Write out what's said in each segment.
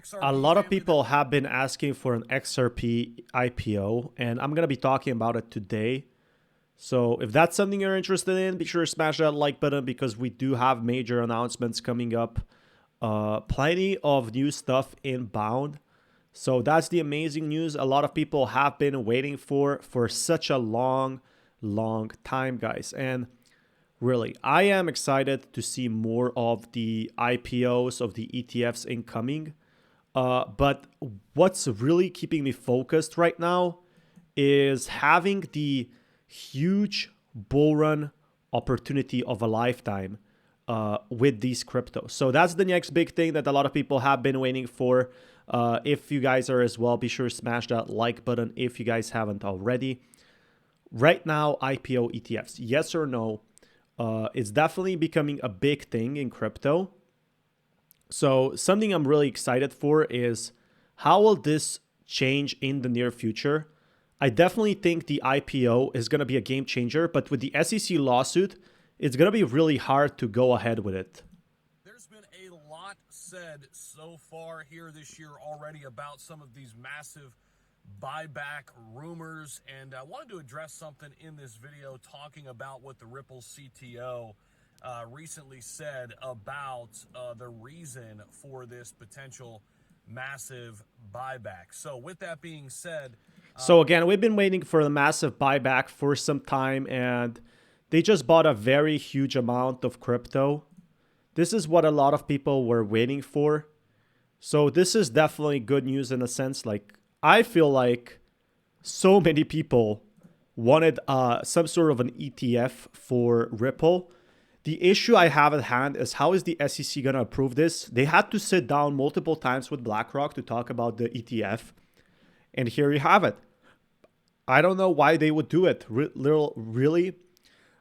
A XRP lot of family people have been asking for an XRP IPO, and I'm going to be talking about it today. So if that's something you're interested in, be sure to smash that like button because we do have major announcements coming up. Plenty of new stuff inbound. So that's the amazing news a lot of people have been waiting for such a long time, guys. And really, I am excited to see more of the IPOs of the ETFs incoming. But what's really keeping me focused right now is having the huge bull run opportunity of a lifetime with these cryptos. So that's the next big thing that a lot of people have been waiting for. If you guys are as well, be sure to smash that like button if you guys haven't already. Right now, IPO ETFs, yes or no? It's definitely becoming a big thing in crypto. So something I'm really excited for is how will this change in the near future? I definitely think the IPO is going to be a game changer, but with the SEC lawsuit, it's going to be really hard to go ahead with it. There's been a lot said so far here this year already about some of these massive buyback rumors, and I wanted to address something in this video talking about what the Ripple CTO recently said about the reason for this potential massive buyback. So with that being said, So again, we've been waiting for the massive buyback for some time, and they just bought a very huge amount of crypto. This is what a lot of people were waiting for. So this is definitely good news in a sense. Like, I feel like so many people wanted some sort of an ETF for Ripple. The issue I have at hand is how is the SEC going to approve this? They had to sit down multiple times with BlackRock to talk about the ETF. And here you have it. I don't know why they would do it, really.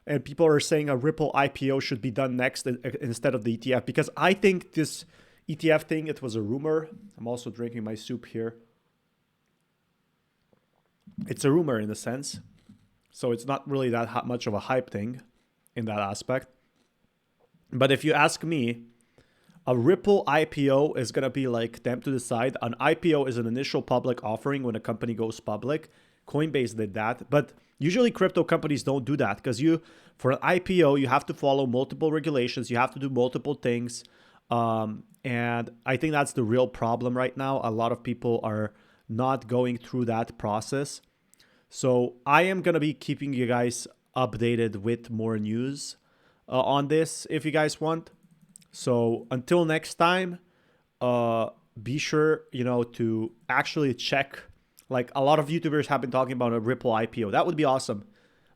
And people are saying a Ripple IPO should be done next instead of the ETF. Because I think this ETF thing, it was a rumor. I'm also drinking my soup here. It's a rumor in a sense. So it's not really that much of a hype thing in that aspect. But if you ask me, a Ripple IPO is going to be like them to decide. An IPO is an initial public offering when a company goes public. Coinbase did that. But usually crypto companies don't do that because for an IPO, you have to follow multiple regulations. You have to do multiple things. And I think that's the real problem right now. A lot of people are not going through that process. So I am going to be keeping you guys updated with more news on this if you guys want. So until next time, be sure, to actually check. Like a lot of YouTubers have been talking about a Ripple IPO. That would be awesome.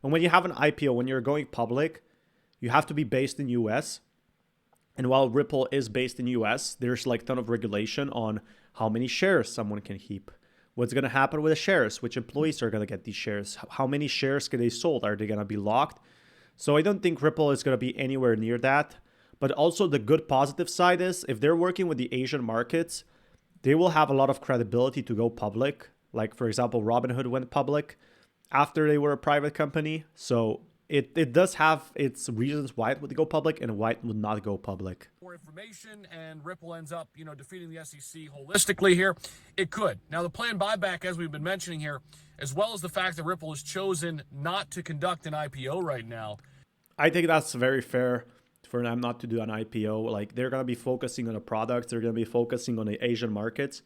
And when you have an IPO, when you're going public, you have to be based in US. And while Ripple is based in US, there's like a ton of regulation on how many shares someone can keep. What's going to happen with the shares? Which employees are going to get these shares? How many shares can they sold? Are they going to be locked? So I don't think Ripple is going to be anywhere near that. But also the good positive side is if they're working with the Asian markets, they will have a lot of credibility to go public. Like, for example, Robinhood went public after they were a private company. So it does have its reasons why it would go public and why it would not go public. more information and Ripple ends up, defeating the SEC holistically here, it could. Now, the planned buyback, as we've been mentioning here, as well as the fact that Ripple has chosen not to conduct an IPO right now. I think that's very fair for them not to do an IPO. Like, they're going to be focusing on the products. They're going to be focusing on the Asian markets.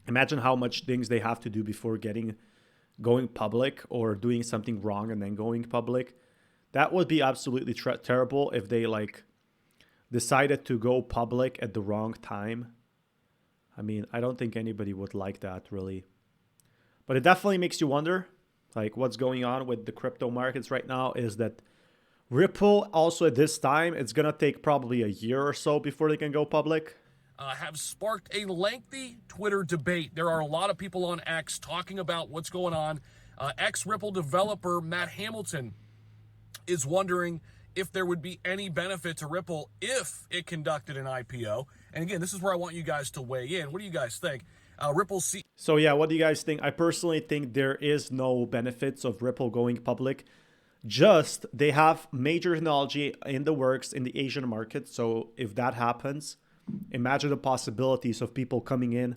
Imagine how much things they have to do before going public or doing something wrong and then going public. That would be absolutely terrible if they decided to go public at the wrong time. I mean, I don't think anybody would like that really. But it definitely makes you wonder, like, what's going on with the crypto markets right now is that Ripple also at this time, it's going to take probably a year or so before they can go public. Have sparked a lengthy Twitter debate. There are a lot of people on X talking about what's going on. Ex-Ripple developer Matt Hamilton is wondering if there would be any benefit to Ripple if it conducted an IPO. And again, this is where I want you guys to weigh in. What do you guys think? So yeah, what do you guys think? I personally think there is no benefits of Ripple going public. Just they have major technology in the works in the Asian market. So if that happens, imagine the possibilities of people coming in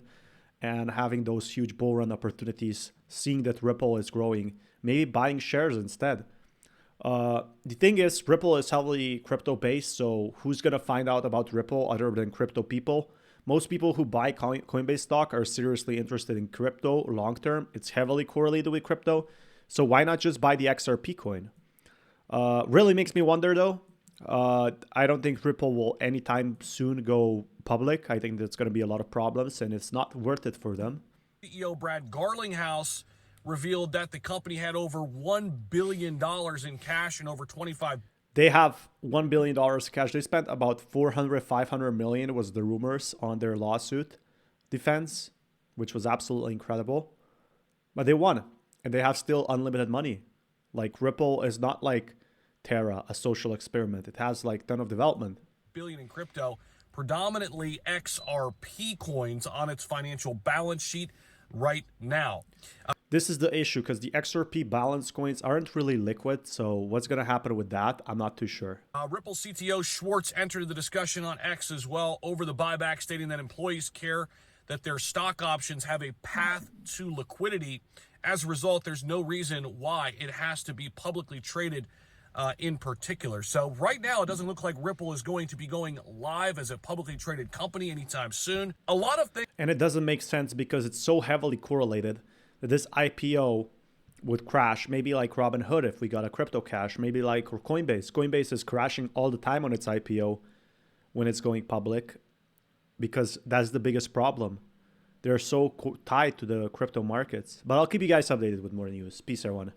and having those huge bull run opportunities, seeing that Ripple is growing, maybe buying shares instead. The thing is, Ripple is heavily crypto based, so who's going to find out about Ripple other than crypto people? Most people who buy Coinbase stock are seriously interested in crypto long term. It's heavily correlated with crypto. So why not just buy the XRP coin? Really makes me wonder though. I don't think Ripple will anytime soon go public. I think there's going to be a lot of problems and it's not worth it for them. CEO Brad Garlinghouse revealed that the company had over $1 billion in cash and over 25. They have $1 billion cash. They spent about 500 million was the rumors on their lawsuit defense, which was absolutely incredible. But they won and they have still unlimited money. Like Ripple is not like Terra, a social experiment. It has like ton of development. Billion in crypto, predominantly XRP coins on its financial balance sheet right now. This is the issue because the XRP balance coins aren't really liquid. So what's going to happen with that? I'm not too sure. Ripple CTO Schwartz entered the discussion on X as well over the buyback, stating that employees care that their stock options have a path to liquidity. As a result, there's no reason why it has to be publicly traded in particular. So right now, it doesn't look like Ripple is going to be going live as a publicly traded company anytime soon. A lot of things. And it doesn't make sense because it's so heavily correlated that this IPO would crash. Maybe like Robinhood if we got a crypto cash. Maybe like Coinbase. Coinbase is crashing all the time on its IPO when it's going public because that's the biggest problem. They're so tied to the crypto markets. But I'll keep you guys updated with more news. Peace, everyone.